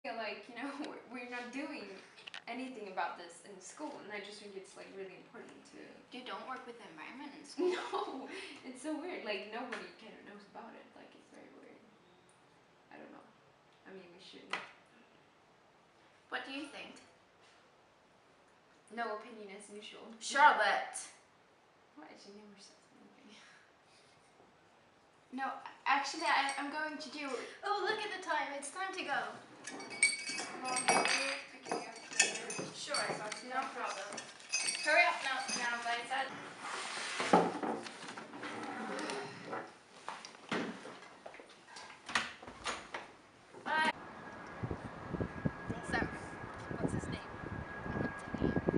Like, we're not doing anything about this in school, and I just think it's like really important to. You don't work with the environment in school? No, it's so weird. Like nobody kind of knows about it. Like it's very weird. I don't know. I mean, we shouldn't. What do you think? No opinion as usual. Charlotte! What? She never said anything. No, actually I'm going to do... Oh, look at the time. It's time to go. Sure, no problem. Hurry up now, guys. Bye. So, what's his name?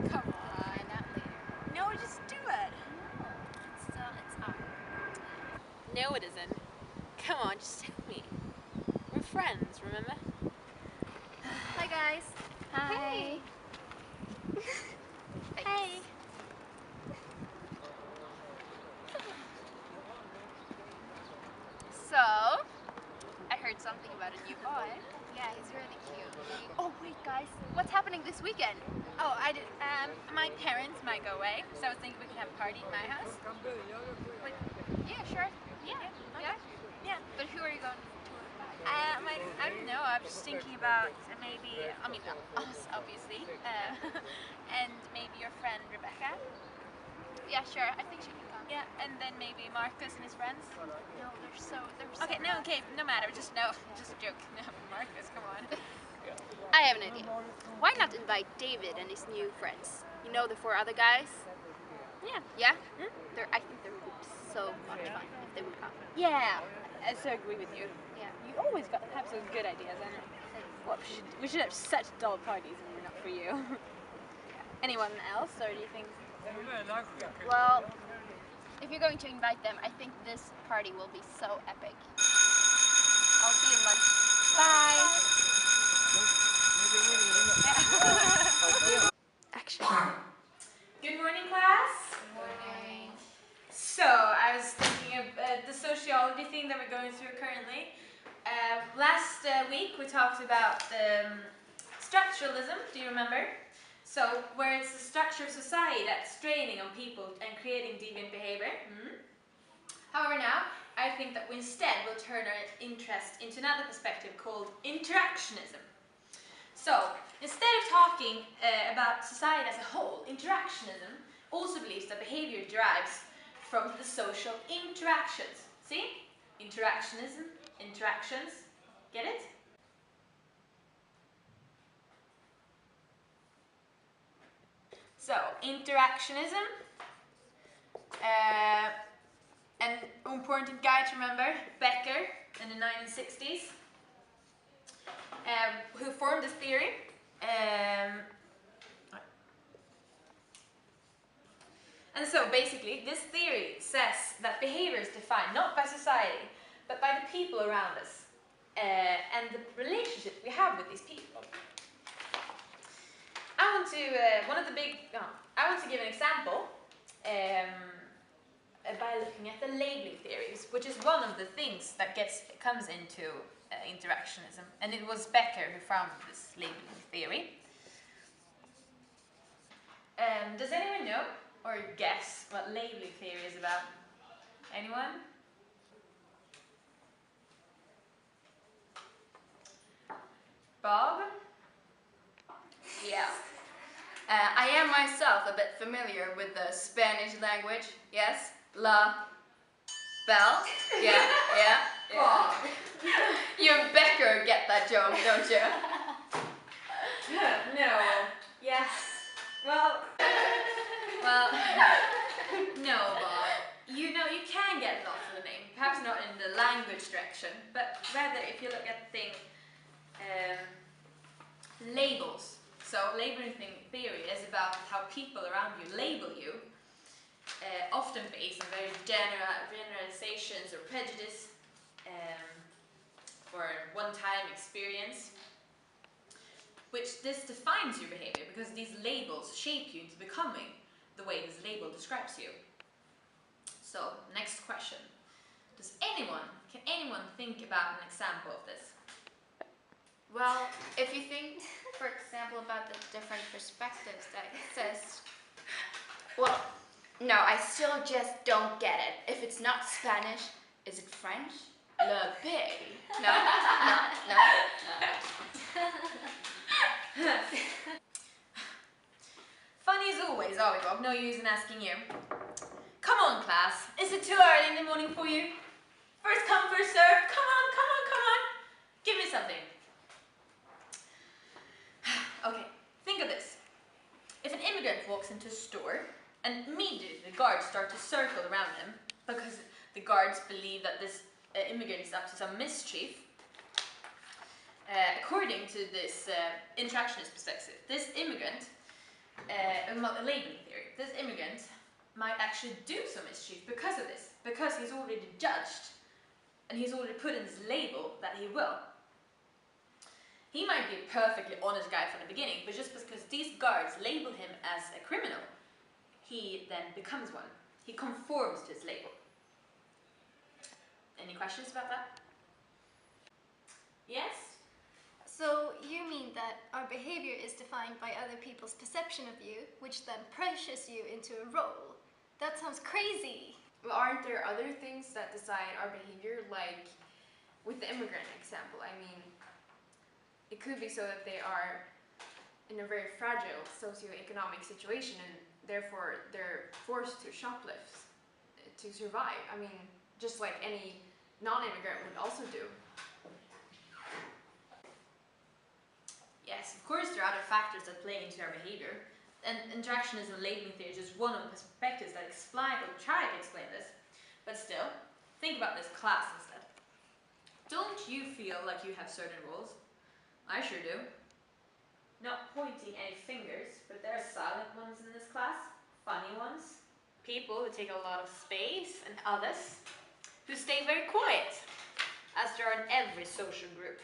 Come on. Find out later. No, just do it. No, it's art. No, it isn't. Come on, just tell me. We're friends, remember? Hi, guys. Hi. Hey. Hey. So, I heard something about a new boy. Yeah, he's really cute. Oh wait, guys, what's happening this weekend? Oh, my parents might go away, so I was thinking we could have a party in my house. Wait, yeah, sure. Yeah. Yeah. Yeah. But who are you going to? I don't know, I was just thinking about maybe, us, obviously, and maybe your friend Rebecca. Yeah, sure. I think she can come. Yeah, and then maybe Marcus and his friends. No, they're so Okay, no matter, just a joke. No, Marcus, come on. I have an idea. Why not invite David and his new friends? You know, the 4 other guys? Yeah. Yeah? I think they would be so much fun if they would come. Yeah, I so agree with you. Yeah. You always have some good ideas, and we should have such dull parties when we're not for you. Anyone else, or do you think? Well, if you're going to invite them, I think this party will be so epic. I'll see you at lunch. Bye. Action. Good morning, class. Good morning. So, I was thinking of the sociology thing that we're going through currently. Last week we talked about structuralism, do you remember? So, where it's the structure of society that's straining on people and creating deviant behavior. However now, I think that we instead will turn our interest into another perspective called interactionism. So, instead of talking about society as a whole, interactionism also believes that behavior derives from the social interactions. See? Interactionism, interactions. Get it? So, interactionism, an important guy to remember, Becker, in the 1960s, who formed this theory. And so basically, this theory says that behavior is defined not by society, but by the people around us, and the relationship we have with these people. I want to give an example by looking at the labeling theories, which is one of the things that comes into interactionism, and it was Becker who founded this labeling theory. Does anyone know or guess what labeling theory is about? Anyone? Bob? Yeah. I am myself a bit familiar with the Spanish language. Yes? La Belle? Yeah. Bob. You and Becker get that joke, don't you? No. Yes. Well, no, Bob. You can get lost in the name. Perhaps not in the language direction, but rather if you look at the thing, labels. So labeling theory is about how people around you label you, often based on very generalizations or prejudice, or one-time experience, which this defines your behavior because these labels shape you into becoming the way this label describes you. So, next question. Can anyone think about an example of this? Well, if you think, for example, about the different perspectives that exist, well, no, I still just don't get it. If it's not Spanish, is it French? Le pig. No? No? Funny as always, are we, Bob? No use in asking you. Come on, class. Is it too early in the morning for you? First come, first serve. Come on, come on, come on. Give me something. Okay, think of this. If an immigrant walks into a store and immediately the guards start to circle around him because the guards believe that this immigrant is up to some mischief, according to this interactionist perspective, this immigrant, a labeling theory, this immigrant might actually do some mischief because of this, because he's already judged and he's already put in his label that he will. He might be a perfectly honest guy from the beginning, but just because these guards label him as a criminal, he then becomes one. He conforms to his label. Any questions about that? Yes? So you mean that our behavior is defined by other people's perception of you, which then pressures you into a role? That sounds crazy. Well, aren't there other things that decide our behavior, like with the immigrant example? I mean, it could be so that they are in a very fragile socioeconomic situation and therefore they're forced to shoplift to survive. I mean, just like any non-immigrant would also do. Yes, of course there are other factors that play into our behavior. And interactionism and labeling theory is just one of the perspectives that explain or try to explain this. But still, think about this class instead. Don't you feel like you have certain roles? I sure do. Not pointing any fingers, but there are silent ones in this class, funny ones, people who take a lot of space, and others who stay very quiet, as there are in every social group,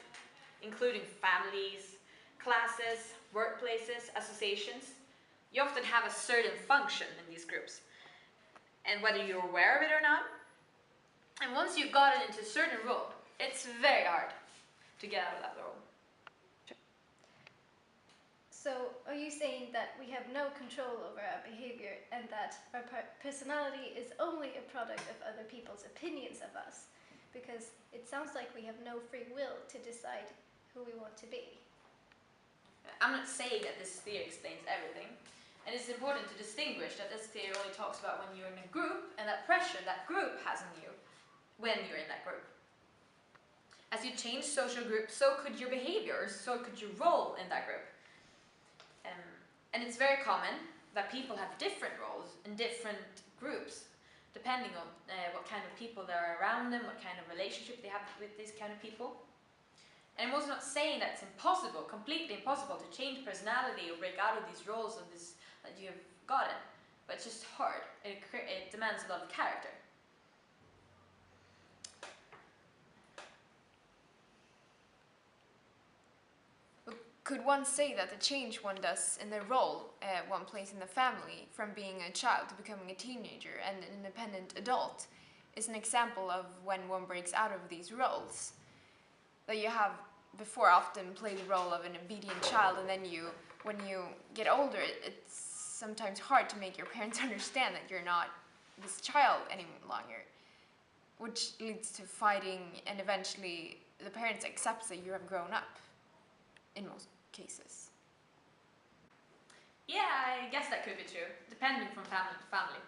including families, classes, workplaces, associations. You often have a certain function in these groups, and whether you're aware of it or not, and once you've gotten into a certain role, it's very hard to get out of that role. So are you saying that we have no control over our behavior and that our personality is only a product of other people's opinions of us? Because it sounds like we have no free will to decide who we want to be. I'm not saying that this theory explains everything, and it's important to distinguish that this theory only talks about when you're in a group and that pressure that group has on you when you're in that group. As you change social groups, so could your behavior, so could your role in that group. And it's very common that people have different roles in different groups, depending on what kind of people there are around them, what kind of relationship they have with these kind of people. And I'm also not saying that it's impossible, completely impossible, to change personality or break out of these roles of this that you have gotten, but it's just hard. It demands a lot of character. Could one say that the change one does in the role one plays in the family, from being a child to becoming a teenager and an independent adult, is an example of when one breaks out of these roles? That you have before often played the role of an obedient child, and then when you get older, it's sometimes hard to make your parents understand that you're not this child any longer, which leads to fighting, and eventually the parents accept that you have grown up, in most cases. Yeah, I guess that could be true, depending from family to family.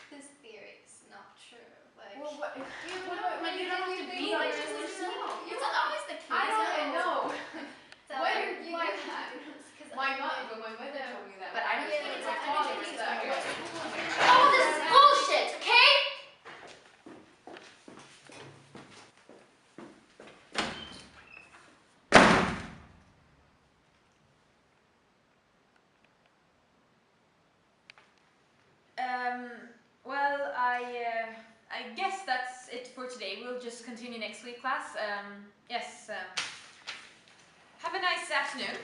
This theory is not true. Like, Well, what? you don't have to be like this. It's always the case. I know. Why My mother told me that. But I don't think it's a father father. was that way. Oh, this is bullshit, okay? Well, I guess that's it for today. We'll just continue next week, class. Yes. Have a nice afternoon.